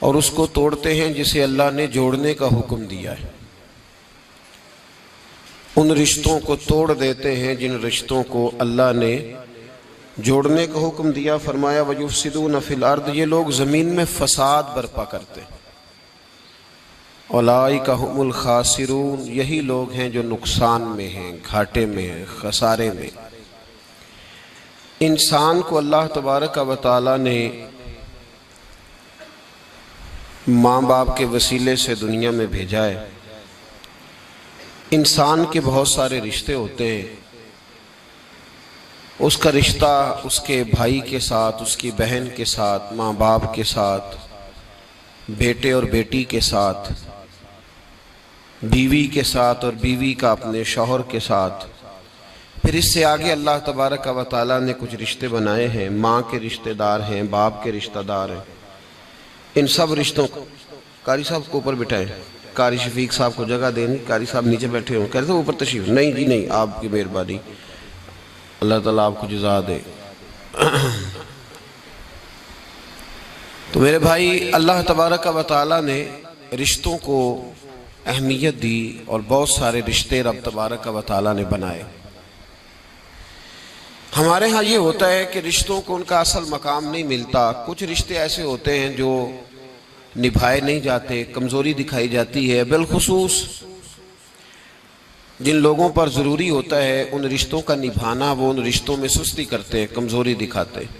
اور اس کو توڑتے ہیں جسے اللہ نے جوڑنے کا حکم دیا ہے، ان رشتوں کو توڑ دیتے ہیں جن رشتوں کو اللہ نے جوڑنے کا حکم دیا۔ فرمایا وَيُفْسِدُونَ فِي الْأَرْضِ، یہ لوگ زمین میں فساد برپا کرتے ہیں۔ اولئک ھم الخاسرون، یہی لوگ ہیں جو نقصان میں ہیں، گھاٹے میں ہیں، خسارے میں۔ انسان کو اللہ تبارک و تعالی نے ماں باپ کے وسیلے سے دنیا میں بھیجا ہے۔ انسان کے بہت سارے رشتے ہوتے ہیں، اس کا رشتہ اس کے بھائی کے ساتھ، اس کی بہن کے ساتھ، ماں باپ کے ساتھ، بیٹے اور بیٹی کے ساتھ، بیوی کے ساتھ، اور بیوی کا اپنے شوہر کے ساتھ۔ پھر اس سے آگے اللہ تبارک و تعالیٰ نے کچھ رشتے بنائے ہیں، ماں کے رشتہ دار ہیں، باپ کے رشتہ دار ہیں۔ ان سب رشتوں کو قاری صاحب کو اوپر بٹھائیں، قاری شفیق صاحب کو جگہ دیں، قاری صاحب نیچے بیٹھے ہوں، کہتے ہیں اوپر تشریف نہیں جی نہیں، آپ کی مہربانی، اللہ تعالیٰ آپ کو جزا دے۔ تو میرے بھائی، اللہ تبارک و تعالیٰ نے رشتوں کو اہمیت دی اور بہت سارے رشتے رب تبارک و تعالیٰ نے بنائے۔ ہمارے ہاں یہ ہوتا ہے کہ رشتوں کو ان کا اصل مقام نہیں ملتا۔ کچھ رشتے ایسے ہوتے ہیں جو نبھائے نہیں جاتے، کمزوری دکھائی جاتی ہے، بالخصوص جن لوگوں پر ضروری ہوتا ہے ان رشتوں کا نبھانا، وہ ان رشتوں میں سستی کرتے ہیں، کمزوری دکھاتے ہیں۔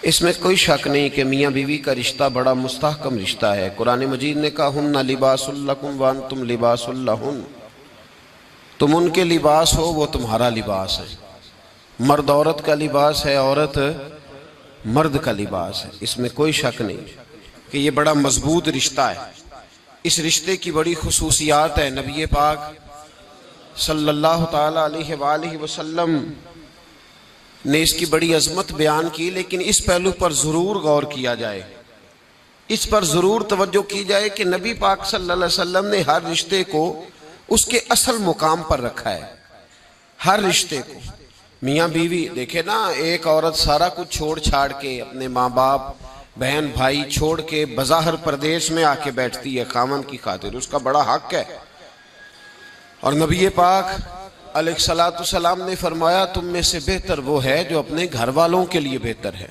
اس میں کوئی شک نہیں کہ میاں بیوی کا رشتہ بڑا مستحکم رشتہ ہے۔ قرآن مجید نے کہا ہن لباس لکم وانتم لباس لہن، تم ان کے لباس ہو، وہ تمہارا لباس ہے۔ مرد عورت کا لباس ہے، عورت مرد کا لباس ہے، اس میں کوئی شک نہیں کہ یہ بڑا مضبوط رشتہ ہے۔ اس رشتے کی بڑی خصوصیات ہے۔ نبی پاک صلی اللہ تعالیٰ علیہ وآلہ وسلم نے اس کی بڑی عظمت بیان کی، لیکن اس پہلو پر ضرور غور کیا جائے، اس پر ضرور توجہ کی جائے کہ نبی پاک صلی اللہ علیہ وسلم نے ہر رشتے کو اس کے اصل مقام پر رکھا ہے۔ ہر رشتے کو، میاں بیوی دیکھیں نا، ایک عورت سارا کچھ چھوڑ چھاڑ کے، اپنے ماں باپ بہن بھائی چھوڑ کے بظاہر پردیس میں آ کے بیٹھتی ہے خامن کی خاطر، اس کا بڑا حق ہے۔ اور نبی پاک علیہ السلام نے فرمایا تم میں سے بہتر وہ ہے جو اپنے گھر والوں کے لیے بہتر ہے۔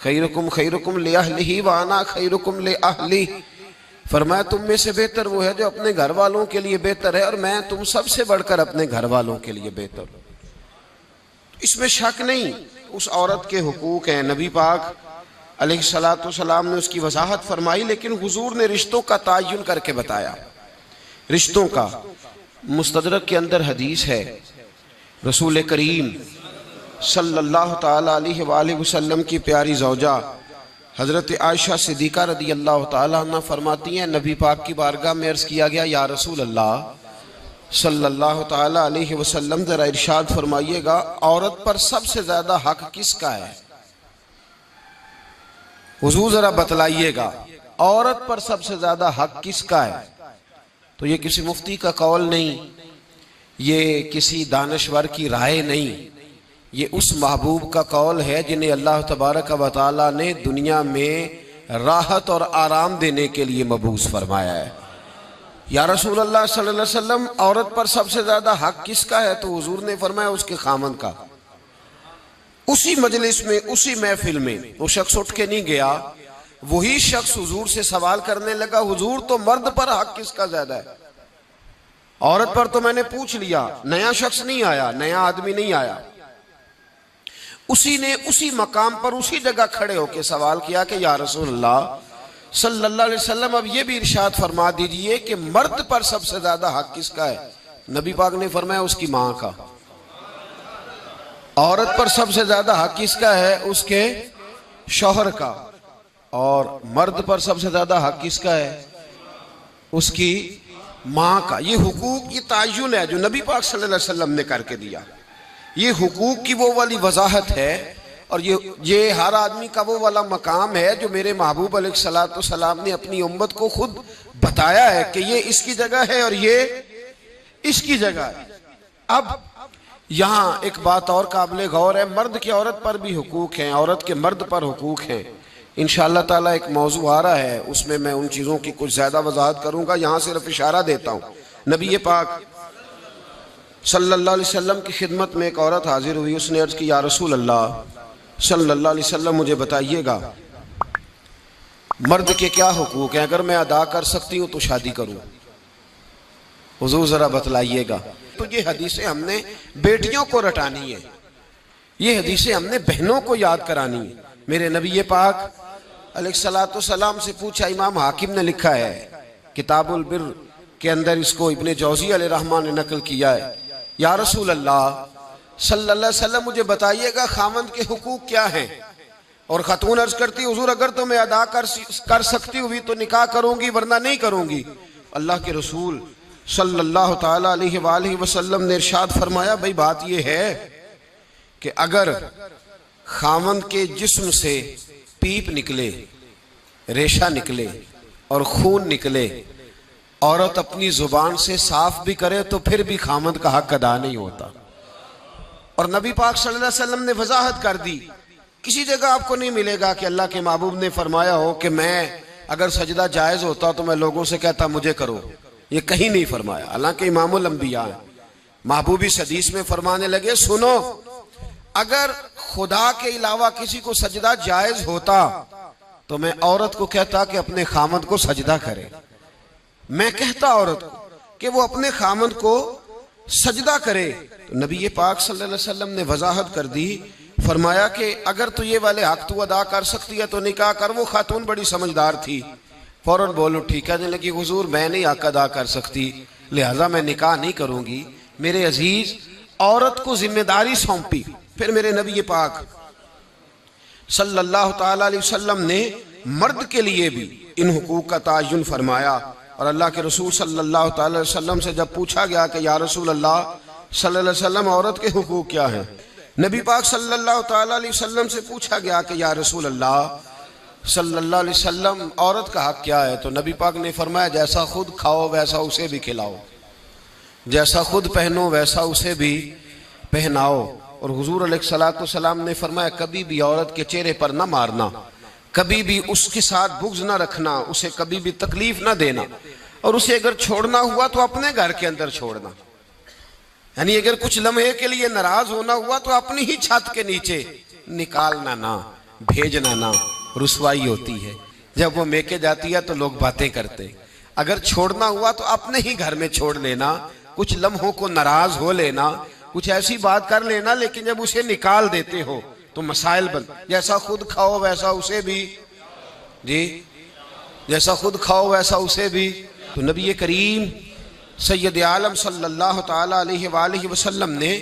خیرکم خیرکم لأہلہ وانا خیرکم لأہلی، فرمایا تم میں سے بہتر وہ ہے جو اپنے گھر والوں کے لیے بہتر ہے، اور میں تم سب سے بڑھ کر اپنے گھر والوں کے لیے بہتر ہوں۔ اس میں شک نہیں، اس عورت کے حقوق ہیں، نبی پاک علیہ السلام نے اس کی وضاحت فرمائی، لیکن حضور نے رشتوں کا تعین کر کے بتایا۔ رشتوں کا مستدرک کے اندر حدیث ہے، رسول کریم صلی اللہ تعالیٰ علیہ وآلہ وسلم کی پیاری زوجہ حضرت عائشہ صدیقہ رضی اللہ تعالیٰ عنہ فرماتی ہیں، نبی پاک کی بارگاہ میں عرض کیا گیا یا رسول اللہ صلی اللہ تعالیٰ علیہ وسلم ذرا ارشاد فرمائیے گا عورت پر سب سے زیادہ حق کس کا ہے؟ حضور ذرا بتلائیے گا عورت پر سب سے زیادہ حق کس کا ہے؟ تو یہ کسی مفتی کا قول نہیں، یہ کسی دانشور کی رائے نہیں، یہ اس محبوب کا قول ہے جنہیں اللہ تبارک و تعالیٰ نے دنیا میں راحت اور آرام دینے کے لیے مبعوث فرمایا ہے۔ یا رسول اللہ صلی اللہ علیہ وسلم عورت پر سب سے زیادہ حق کس کا ہے؟ تو حضور نے فرمایا اس کے خامند کا۔ اسی مجلس میں، اسی محفل میں وہ شخص اٹھ کے نہیں گیا، وہی شخص حضور سے سوال کرنے لگا حضور تو مرد پر حق کس کا زیادہ ہے؟ عورت پر تو میں نے پوچھ لیا، نیا شخص نہیں آیا، نیا آدمی نہیں آیا۔ اسی نے اسی مقام پر اسی جگہ کھڑے ہو کے سوال کیا کہ یا رسول اللہ صلی اللہ علیہ وسلم اب یہ بھی ارشاد فرما دیجئے کہ مرد پر سب سے زیادہ حق کس کا ہے؟ نبی پاک نے فرمایا اس کی ماں کا۔ عورت پر سب سے زیادہ حق کس کا ہے؟ اس کے شوہر کا۔ اور مرد پر سب سے زیادہ حق کس کا ہے؟ اس کی ماں کا۔ یہ حقوق کی تعین ہے جو نبی پاک صلی اللہ علیہ وسلم نے کر کے دیا۔ یہ حقوق کی وہ والی وضاحت ہے، اور یہ ہر آدمی کا وہ والا مقام ہے جو میرے محبوب علیہ السلام نے اپنی امت کو خود بتایا ہے کہ یہ اس کی جگہ ہے اور یہ اس کی جگہ ہے۔ اب یہاں ایک بات اور قابل غور ہے، مرد کے عورت پر بھی حقوق ہیں، عورت کے مرد پر حقوق ہیں۔ انشاءاللہ تعالیٰ ایک موضوع آ رہا ہے، اس میں ان چیزوں کی کچھ زیادہ وضاحت کروں گا، یہاں صرف اشارہ دیتا ہوں۔ نبی پاک صلی اللہ علیہ وسلم کی خدمت میں ایک عورت حاضر ہوئی، اس نے عرض کی یا رسول اللہ صلی اللہ علیہ وسلم مجھے بتائیے گا مرد کے کیا حقوق ہیں، اگر میں ادا کر سکتی ہوں تو شادی کروں، حضور ذرا بتلائیے گا۔ تو یہ حدیثیں ہم نے بیٹیوں کو رٹانی ہے، یہ حدیثیں ہم نے بہنوں کو یاد کرانی ہے۔ میرے نبی پاک علیہ الصلوۃ والسلام سے پوچھا، امام حاکم نے لکھا ہے کتاب البر کے اندر، اس کو ابن جوزی علیہ الرحمٰن نے نقل کیا ہے، یا رسول اللہ صلی اللہ علیہ وسلم مجھے بتائیے گا خاوند کے حقوق کیا ہیں؟ اور خاتون عرض کرتی حضور اگر تو میں ادا کر سکتی ہوئی تو نکاح کروں گی ورنہ نہیں کروں گی۔ اللہ کے رسول صلی اللہ تعالیٰ علیہ وآلہ وسلم نے ارشاد فرمایا، بھئی بات یہ ہے کہ اگر خاوند کے جسم سے پیپ نکلے، ریشہ نکلے اور خون نکلے، عورت اپنی زبان سے صاف بھی کرے تو پھر بھی خاوند کا حق ادا نہیں ہوتا۔ اور نبی پاک صلی اللہ علیہ وسلم نے وضاحت کر دی، کسی جگہ آپ کو نہیں ملے گا کہ اللہ کے محبوب نے فرمایا ہو کہ میں اگر سجدہ جائز ہوتا تو میں لوگوں سے کہتا مجھے کرو، یہ کہیں نہیں فرمایا۔ حالانکہ امام الانبیاء ہیں، محبوب اس حدیث میں فرمانے لگے سنو، اگر خدا کے علاوہ کسی کو سجدہ جائز ہوتا تو میں عورت کو کہتا کہ اپنے خامند کو سجدہ کرے، میں کہتا عورت کو کہ وہ اپنے خامند کو سجدہ کرے۔ تو نبی پاک صلی اللہ علیہ وسلم نے وضاحت کر دی، فرمایا کہ اگر تو یہ والے حق تو ادا کر سکتی ہے تو نکاح کر۔ وہ خاتون بڑی سمجھدار تھی، فوراً بولو ٹھیک ہے، لگی حضور میں نہیں حق ادا کر سکتی لہٰذا میں نکاح نہیں کروں گی۔ میرے عزیز، عورت کو ذمہ داری سونپی۔ پھر میرے نبی پاک صلی اللہ تعالیٰ علیہ وسلم نے مرد کے لیے بھی ان حقوق کا تعین فرمایا۔ اور اللہ کے رسول صلی اللہ تعالیٰ علیہ وسلم سے جب پوچھا گیا کہ یا رسول اللہ صلی اللہ علیہ وسلم عورت کے حقوق کیا ہیں، نبی پاک صلی اللہ تعالیٰ علیہ وسلم سے پوچھا گیا کہ یا رسول اللہ صلی اللہ علیہ وسلم عورت کا حق کیا ہے، تو نبی پاک نے فرمایا جیسا خود کھاؤ ویسا اسے بھی کھلاؤ، جیسا خود پہنو ویسا اسے بھی پہناؤ۔ اور حضور علیہ الصلوۃ والسلام نے فرمایا کبھی بھی عورت کے چہرے پر نہ مارنا، کبھی بھی اس کے ساتھ بغض نہ رکھنا، اسے کبھی بھی تکلیف نہ دینا، اور اسے اگر چھوڑنا ہوا تو اپنے گھر کے اندر چھوڑنا، یعنی اگر کچھ لمحے کے لیے ناراض ہونا ہوا تو اپنی ہی چھت کے نیچے، نکالنا نہ، بھیجنا نہ، رسوائی ہوتی ہے جب وہ میکے جاتی ہے تو لوگ باتیں کرتے۔ اگر چھوڑنا ہوا تو اپنے ہی گھر میں چھوڑ لینا، کچھ لمحوں کو ناراض ہو لینا، کچھ ایسی بات کر لینا، لیکن جب اسے نکال دیتے ہو تو مسائل بن، جیسا خود کھاؤ ویسا اسے بھی، جی جیسا خود کھاؤ ویسا اسے بھی۔ تو نبی کریم سید عالم صلی اللہ تعالیٰ علیہ وآلہ وسلم نے